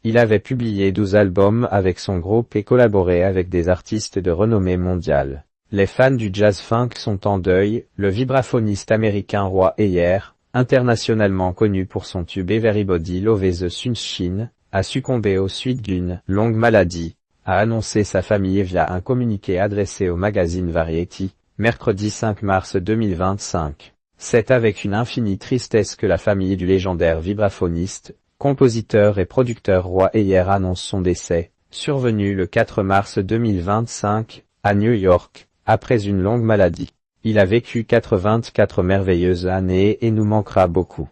Il avait publié 12 albums avec son groupe et collaboré avec des artistes de renommée mondiale. Les fans du jazz funk sont en deuil. Le vibraphoniste américain Roy Ayers, internationalement connu pour son tube Everybody Loves the Sunshine, a succombé aux suites d'une longue maladie, a annoncé sa famille via un communiqué adressé au magazine Variety, mercredi 5 mars 2025. C'est avec une infinie tristesse que la famille du légendaire vibraphoniste, compositeur et producteur Roy Ayers annonce son décès, survenu le 4 mars 2025, à New York, après une longue maladie. Il a vécu 84 merveilleuses années et nous manquera beaucoup.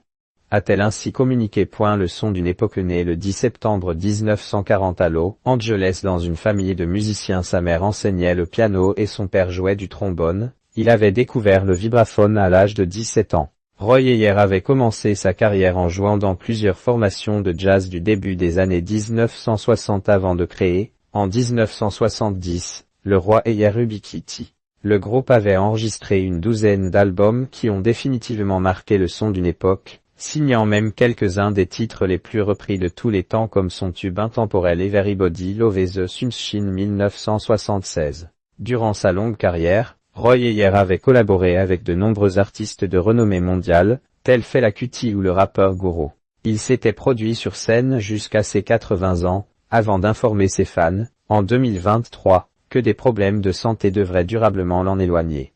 A-t-elle ainsi communiqué? Le son d'une époque née le 10 septembre 1940 à Los Angeles dans une famille de musiciens. Sa mère enseignait le piano et son père jouait du trombone. Il avait découvert le vibraphone à l'âge de 17 ans. Roy Ayers avait commencé sa carrière en jouant dans plusieurs formations de jazz du début des années 1960 avant de créer, en 1970, le Roy Ayers Ubiquity. Le groupe avait enregistré une douzaine d'albums qui ont définitivement marqué le son d'une époque, signant même quelques-uns des titres les plus repris de tous les temps comme son tube intemporel Everybody Loves the Sunshine 1976. Durant sa longue carrière, Roy Ayers avait collaboré avec de nombreux artistes de renommée mondiale, tels Fela Kuti ou le rappeur Guru. Il s'était produit sur scène jusqu'à ses 80 ans, avant d'informer ses fans, en 2023, que des problèmes de santé devraient durablement l'en éloigner.